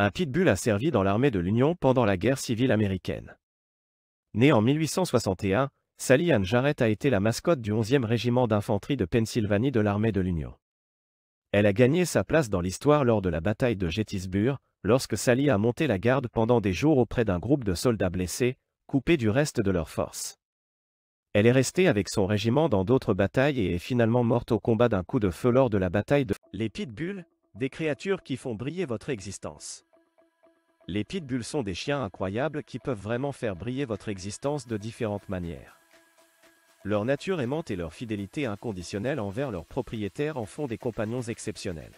Un pitbull a servi dans l'armée de l'Union pendant la guerre civile américaine. Née en 1861, Sally Ann Jarrett a été la mascotte du 11e régiment d'infanterie de Pennsylvanie de l'armée de l'Union. Elle a gagné sa place dans l'histoire lors de la bataille de Gettysburg, lorsque Sally a monté la garde pendant des jours auprès d'un groupe de soldats blessés, coupés du reste de leurs forces. Elle est restée avec son régiment dans d'autres batailles et est finalement morte au combat d'un coup de feu lors de la bataille de... Les pitbulls, des créatures qui font briller votre existence. Les pitbulls sont des chiens incroyables qui peuvent vraiment faire briller votre existence de différentes manières. Leur nature aimante et leur fidélité inconditionnelle envers leurs propriétaires en font des compagnons exceptionnels.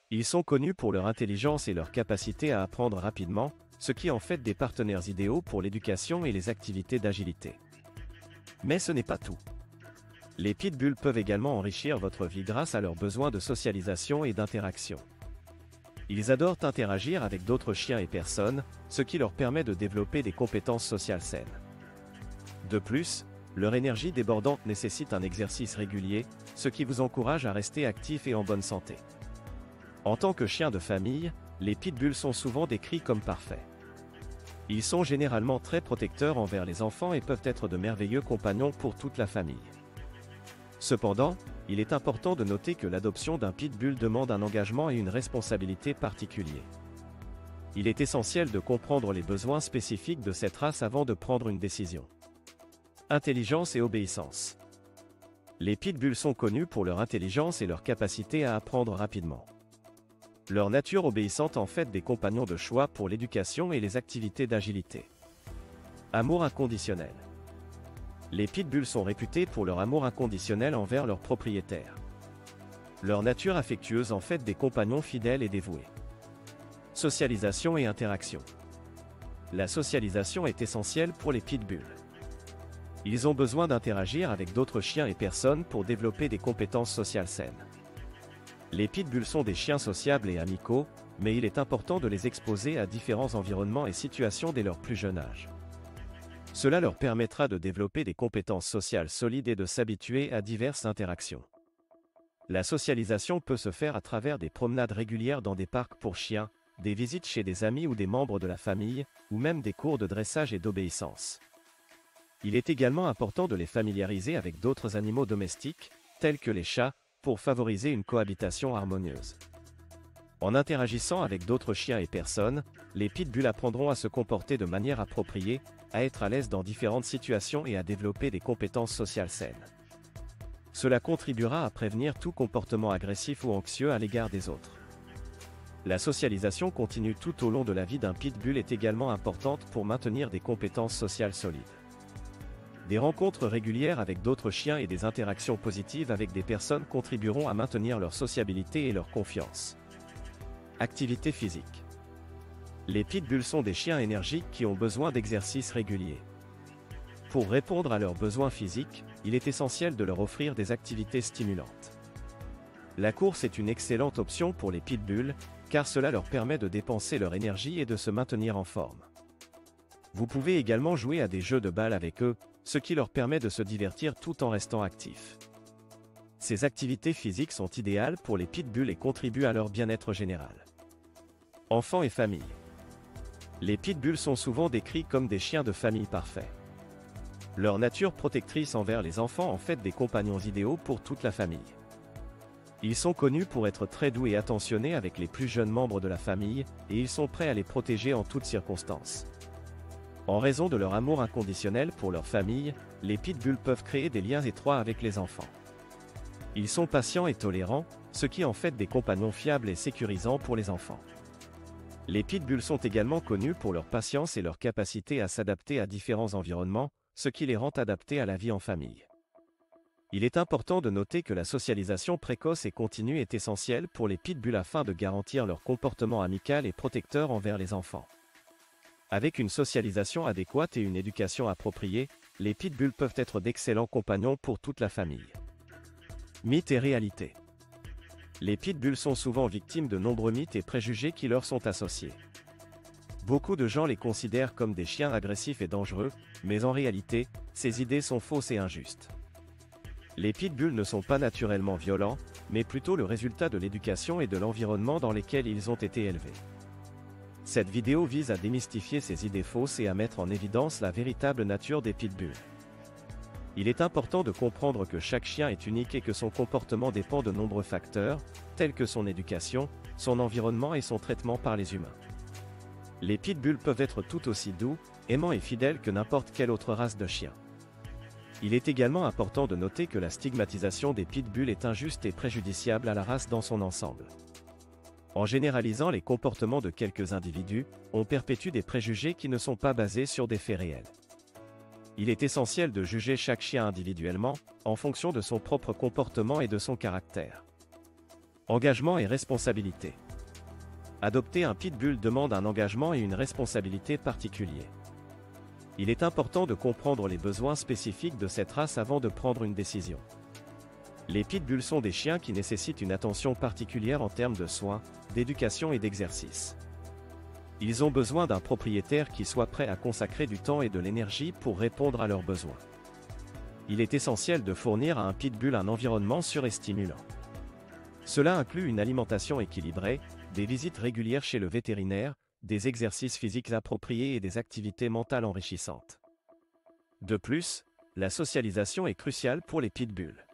Ils sont connus pour leur intelligence et leur capacité à apprendre rapidement, ce qui en fait des partenaires idéaux pour l'éducation et les activités d'agilité. Mais ce n'est pas tout. Les pitbulls peuvent également enrichir votre vie grâce à leurs besoins de socialisation et d'interaction. Ils adorent interagir avec d'autres chiens et personnes, ce qui leur permet de développer des compétences sociales saines. De plus, leur énergie débordante nécessite un exercice régulier, ce qui vous encourage à rester actif et en bonne santé. En tant que chiens de famille, les pitbulls sont souvent décrits comme parfaits. Ils sont généralement très protecteurs envers les enfants et peuvent être de merveilleux compagnons pour toute la famille. Cependant, il est important de noter que l'adoption d'un pitbull demande un engagement et une responsabilité particuliers. Il est essentiel de comprendre les besoins spécifiques de cette race avant de prendre une décision. Intelligence et obéissance. Les pitbulls sont connus pour leur intelligence et leur capacité à apprendre rapidement. Leur nature obéissante en fait des compagnons de choix pour l'éducation et les activités d'agilité. Amour inconditionnel. Les pitbulls sont réputés pour leur amour inconditionnel envers leurs propriétaires. Leur nature affectueuse en fait des compagnons fidèles et dévoués. Socialisation et interaction. La socialisation est essentielle pour les pitbulls. Ils ont besoin d'interagir avec d'autres chiens et personnes pour développer des compétences sociales saines. Les pitbulls sont des chiens sociables et amicaux, mais il est important de les exposer à différents environnements et situations dès leur plus jeune âge. Cela leur permettra de développer des compétences sociales solides et de s'habituer à diverses interactions. La socialisation peut se faire à travers des promenades régulières dans des parcs pour chiens, des visites chez des amis ou des membres de la famille, ou même des cours de dressage et d'obéissance. Il est également important de les familiariser avec d'autres animaux domestiques, tels que les chats, pour favoriser une cohabitation harmonieuse. En interagissant avec d'autres chiens et personnes, les pitbulls apprendront à se comporter de manière appropriée, à être à l'aise dans différentes situations et à développer des compétences sociales saines. Cela contribuera à prévenir tout comportement agressif ou anxieux à l'égard des autres. La socialisation continue tout au long de la vie d'un pitbull est également importante pour maintenir des compétences sociales solides. Des rencontres régulières avec d'autres chiens et des interactions positives avec des personnes contribueront à maintenir leur sociabilité et leur confiance. Activité physique. Les pitbulls sont des chiens énergiques qui ont besoin d'exercices réguliers. Pour répondre à leurs besoins physiques, il est essentiel de leur offrir des activités stimulantes. La course est une excellente option pour les pitbulls, car cela leur permet de dépenser leur énergie et de se maintenir en forme. Vous pouvez également jouer à des jeux de balle avec eux, ce qui leur permet de se divertir tout en restant actifs. Ces activités physiques sont idéales pour les pitbulls et contribuent à leur bien-être général. Enfants et famille. Les pitbulls sont souvent décrits comme des chiens de famille parfaits. Leur nature protectrice envers les enfants en fait des compagnons idéaux pour toute la famille. Ils sont connus pour être très doux et attentionnés avec les plus jeunes membres de la famille, et ils sont prêts à les protéger en toutes circonstances. En raison de leur amour inconditionnel pour leur famille, les pitbulls peuvent créer des liens étroits avec les enfants. Ils sont patients et tolérants, ce qui en fait des compagnons fiables et sécurisants pour les enfants. Les pitbulls sont également connus pour leur patience et leur capacité à s'adapter à différents environnements, ce qui les rend adaptés à la vie en famille. Il est important de noter que la socialisation précoce et continue est essentielle pour les pitbulls afin de garantir leur comportement amical et protecteur envers les enfants. Avec une socialisation adéquate et une éducation appropriée, les pitbulls peuvent être d'excellents compagnons pour toute la famille. Mythes et réalités. Les pitbulls sont souvent victimes de nombreux mythes et préjugés qui leur sont associés. Beaucoup de gens les considèrent comme des chiens agressifs et dangereux, mais en réalité, ces idées sont fausses et injustes. Les pitbulls ne sont pas naturellement violents, mais plutôt le résultat de l'éducation et de l'environnement dans lesquels ils ont été élevés. Cette vidéo vise à démystifier ces idées fausses et à mettre en évidence la véritable nature des pitbulls. Il est important de comprendre que chaque chien est unique et que son comportement dépend de nombreux facteurs, tels que son éducation, son environnement et son traitement par les humains. Les pitbulls peuvent être tout aussi doux, aimants et fidèles que n'importe quelle autre race de chien. Il est également important de noter que la stigmatisation des pitbulls est injuste et préjudiciable à la race dans son ensemble. En généralisant les comportements de quelques individus, on perpétue des préjugés qui ne sont pas basés sur des faits réels. Il est essentiel de juger chaque chien individuellement, en fonction de son propre comportement et de son caractère. Engagement et responsabilité. Adopter un pitbull demande un engagement et une responsabilité particuliers. Il est important de comprendre les besoins spécifiques de cette race avant de prendre une décision. Les pitbulls sont des chiens qui nécessitent une attention particulière en termes de soins, d'éducation et d'exercice. Ils ont besoin d'un propriétaire qui soit prêt à consacrer du temps et de l'énergie pour répondre à leurs besoins. Il est essentiel de fournir à un pitbull un environnement sûr et stimulant. Cela inclut une alimentation équilibrée, des visites régulières chez le vétérinaire, des exercices physiques appropriés et des activités mentales enrichissantes. De plus, la socialisation est cruciale pour les pitbulls.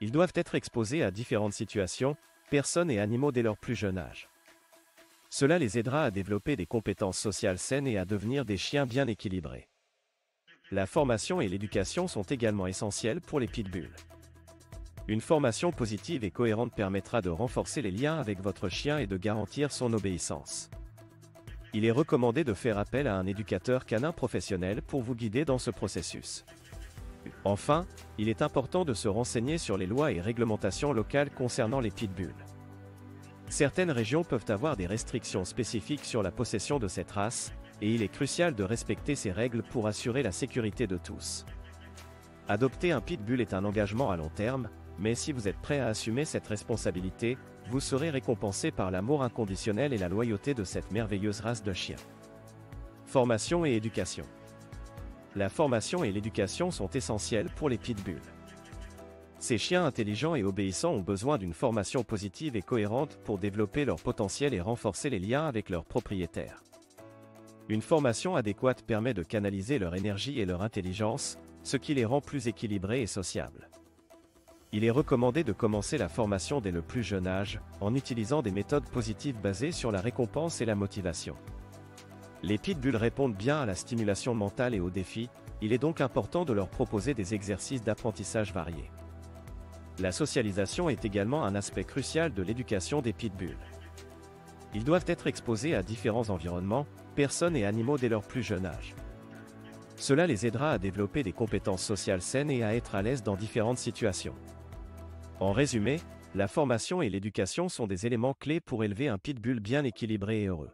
Ils doivent être exposés à différentes situations, personnes et animaux dès leur plus jeune âge. Cela les aidera à développer des compétences sociales saines et à devenir des chiens bien équilibrés. La formation et l'éducation sont également essentielles pour les pitbulls. Une formation positive et cohérente permettra de renforcer les liens avec votre chien et de garantir son obéissance. Il est recommandé de faire appel à un éducateur canin professionnel pour vous guider dans ce processus. Enfin, il est important de se renseigner sur les lois et réglementations locales concernant les pitbulls. Certaines régions peuvent avoir des restrictions spécifiques sur la possession de cette race, et il est crucial de respecter ces règles pour assurer la sécurité de tous. Adopter un pitbull est un engagement à long terme, mais si vous êtes prêt à assumer cette responsabilité, vous serez récompensé par l'amour inconditionnel et la loyauté de cette merveilleuse race de chiens. Formation et éducation. La formation et l'éducation sont essentielles pour les pitbulls. Ces chiens intelligents et obéissants ont besoin d'une formation positive et cohérente pour développer leur potentiel et renforcer les liens avec leurs propriétaires. Une formation adéquate permet de canaliser leur énergie et leur intelligence, ce qui les rend plus équilibrés et sociables. Il est recommandé de commencer la formation dès le plus jeune âge, en utilisant des méthodes positives basées sur la récompense et la motivation. Les pitbulls répondent bien à la stimulation mentale et aux défis, il est donc important de leur proposer des exercices d'apprentissage variés. La socialisation est également un aspect crucial de l'éducation des pitbulls. Ils doivent être exposés à différents environnements, personnes et animaux dès leur plus jeune âge. Cela les aidera à développer des compétences sociales saines et à être à l'aise dans différentes situations. En résumé, la formation et l'éducation sont des éléments clés pour élever un pitbull bien équilibré et heureux.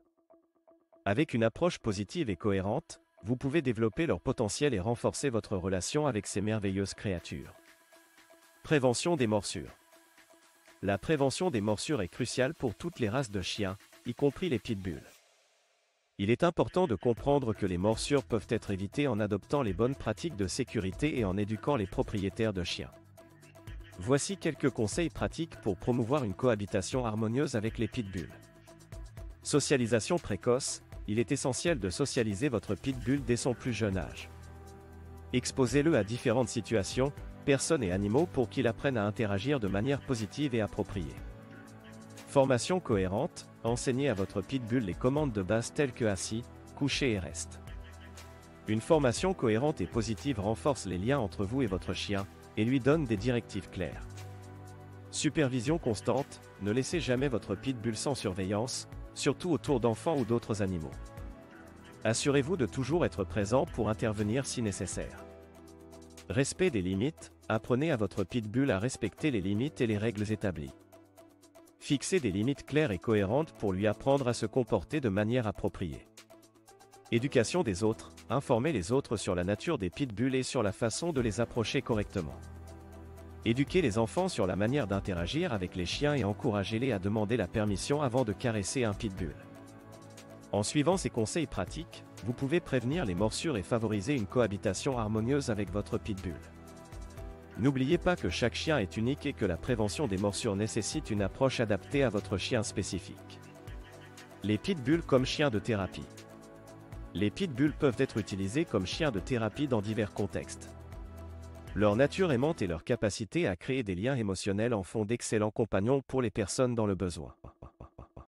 Avec une approche positive et cohérente, vous pouvez développer leur potentiel et renforcer votre relation avec ces merveilleuses créatures. Prévention des morsures. La prévention des morsures est cruciale pour toutes les races de chiens, y compris les pitbulls. Il est important de comprendre que les morsures peuvent être évitées en adoptant les bonnes pratiques de sécurité et en éduquant les propriétaires de chiens. Voici quelques conseils pratiques pour promouvoir une cohabitation harmonieuse avec les pitbulls. Socialisation précoce, il est essentiel de socialiser votre pitbull dès son plus jeune âge. Exposez-le à différentes situations, personnes et animaux pour qu'il apprenne à interagir de manière positive et appropriée. Formation cohérente, enseignez à votre pitbull les commandes de base telles que assis, couché et reste. Une formation cohérente et positive renforce les liens entre vous et votre chien, et lui donne des directives claires. Supervision constante, ne laissez jamais votre pitbull sans surveillance, surtout autour d'enfants ou d'autres animaux. Assurez-vous de toujours être présent pour intervenir si nécessaire. Respect des limites, apprenez à votre pitbull à respecter les limites et les règles établies. Fixez des limites claires et cohérentes pour lui apprendre à se comporter de manière appropriée. Éducation des autres, informez les autres sur la nature des pitbulls et sur la façon de les approcher correctement. Éduquez les enfants sur la manière d'interagir avec les chiens et encouragez-les à demander la permission avant de caresser un pitbull. En suivant ces conseils pratiques, vous pouvez prévenir les morsures et favoriser une cohabitation harmonieuse avec votre pitbull. N'oubliez pas que chaque chien est unique et que la prévention des morsures nécessite une approche adaptée à votre chien spécifique. Les pitbulls comme chiens de thérapie. Les pitbulls peuvent être utilisés comme chiens de thérapie dans divers contextes. Leur nature aimante et leur capacité à créer des liens émotionnels en font d'excellents compagnons pour les personnes dans le besoin.